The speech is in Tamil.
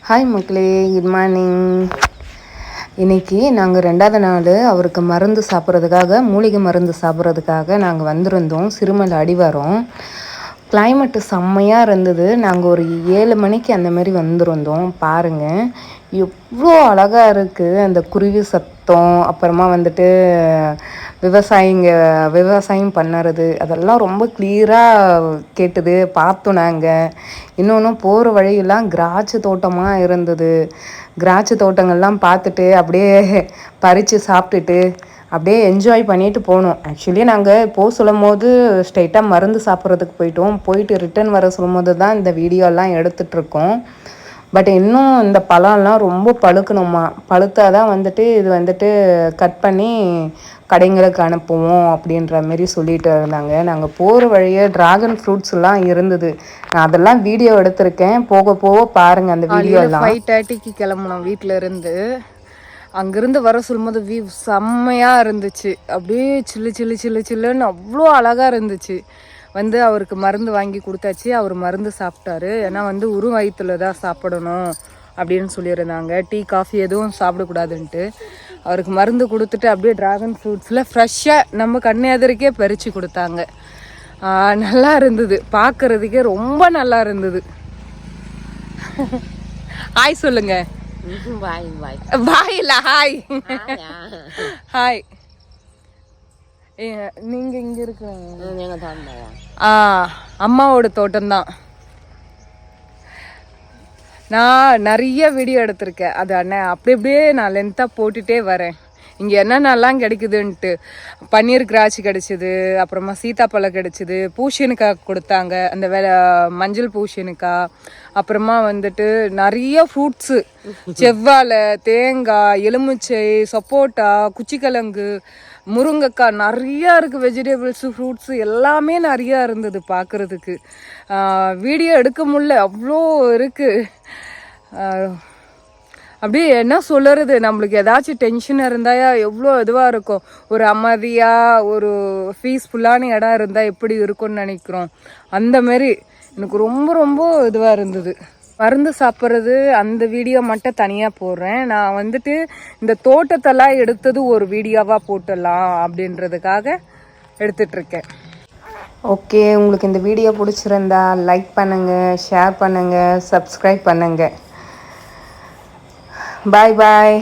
ஹாய் மக்களே, குட் மார்னிங். இன்றைக்கி நாங்கள் 2வது நாள் அவருக்கு மருந்து சாப்பிட்றதுக்காக, மூலிகை மருந்து சாப்பிட்றதுக்காக நாங்கள் வந்திருந்தோம். சிறுமலை அடிவாரம். கிளைமேட்டு செம்மையாக இருந்தது. நாங்கள் ஒரு 7 மணிக்கு அந்தமாரி வந்திருந்தோம். பாருங்கள் எவ்வளோ அழகாக இருக்குது. அந்த குருவி சத்தம், அப்புறமா வந்துட்டு விவசாயம் பண்ணுறது, அதெல்லாம் ரொம்ப கிளியராக கேட்டுது. பார்த்தோம் நாங்கள். இன்னொன்று போகிற வழியெல்லாம் திராட்சை தோட்டமாக இருந்தது. திராட்சை தோட்டங்கள்லாம் பார்த்துட்டு அப்படியே பறித்து சாப்பிட்டுட்டு அப்படியே என்ஜாய் பண்ணிட்டு போனோம். ஆக்சுவலி நாங்கள் போக சொல்லும் போது ஸ்ட்ரைட்டாக மருந்து சாப்பிட்றதுக்கு போயிட்டு ரிட்டன் வர சொல்லும் போது தான் இந்த வீடியோலாம் எடுத்துகிட்ருக்கோம். பட் இன்னும் இந்த பழம்லாம் ரொம்ப பழுக்கணுமா, பழுத்தாதான் வந்துட்டு இது வந்துட்டு கட் பண்ணி கடைங்களுக்கு அனுப்புவோம் அப்படின்ற மாரி சொல்லிட்டு இருந்தாங்க. நாங்கள் போகிற வழியே ட்ராகன் ஃப்ரூட்ஸ்லாம் இருந்தது. நான் அதெல்லாம் வீடியோ எடுத்திருக்கேன். போக போக பாருங்கள் அந்த வீடியோலாம். 5:30க்கு கிளம்புனோம் வீட்டில் இருந்து. அங்கேருந்து வர சொல்லும்போது வியூ செம்மையாக இருந்துச்சு. அப்படியே சில்லுன்னு அவ்வளோ அழகாக இருந்துச்சு. அவருக்கு மருந்து வாங்கி கொடுத்தாச்சு. அவர் மருந்து சாப்பிட்டாரு. ஏன்னா வயிற்றுல தான் சாப்பிடணும் அப்படின்னு சொல்லியிருந்தாங்க. டீ காஃபி எதுவும் சாப்பிடக்கூடாதுன்ட்டு அவருக்கு மருந்து கொடுத்துட்டு அப்படியே ட்ராகன் ஃப்ரூட்ஸில் ஃப்ரெஷ்ஷாக நம்ம கண்ணு எதிர்க்கே பறித்து கொடுத்தாங்க. நல்லா இருந்தது, பார்க்குறதுக்கே ரொம்ப நல்லா இருந்தது. ஹாய் சொல்லுங்க. பாய் இல்ல, ஹாய். ஹாய். நீங்க இங்க இருக்க அம்மாவோட தோட்டம்தான். நான் நிறைய வீடியோ எடுத்திருக்கேன். அது அண்ணன் அப்படியே நான் லென்த்தாக போட்டுகிட்டே வரேன். இங்கே என்னென்னலாம் கிடைக்குதுன்ட்டு. பன்னீர் திராட்சை கிடைச்சிது, அப்புறமா சீத்தாப்பழம் கிடைச்சிது, பூசணிக்காய் கொடுத்தாங்க, அந்த மஞ்சள் பூசணிக்காய், அப்புறமா நிறைய ஃப்ரூட்ஸு, செவ்வாழை, தேங்காய், எலுமிச்சை, சப்போட்டா, குச்சிக்கிழங்கு, முருங்கைக்காய், நிறையா இருக்குது. வெஜிடபிள்ஸு, ஃப்ரூட்ஸு எல்லாமே நிறையா இருந்தது பார்க்குறதுக்கு. வீடியோ எடுக்க முடியல, அவ்வளோ இருக்குது. அப்படியே என்ன சொல்லுறது, நம்மளுக்கு ஏதாச்சும் டென்ஷன் இருந்தால் எவ்வளோ இதுவாக இருக்கும். ஒரு அமைதியாக ஒரு பீஸ்ஃபுல்லான இடம் இருந்தால் எப்படி இருக்கும்னு நினைக்கிறோம். அந்தமாரி எனக்கு ரொம்ப ரொம்ப இதுவாக இருந்தது. மருந்து சாப்பிட்றது அந்த வீடியோ மட்டும் தனியாக போடுறேன். நான் இந்த தோட்டத்தெல்லாம் எடுத்தது ஒரு வீடியோவாக போட்டுடலாம் அப்படின்றதுக்காக எடுத்துட்ருக்கேன். ஓகே, உங்களுக்கு இந்த வீடியோ பிடிச்சிருந்தா லைக் பண்ணுங்கள், ஷேர் பண்ணுங்கள், சப்ஸ்கிரைப் பண்ணுங்கள். Bye bye.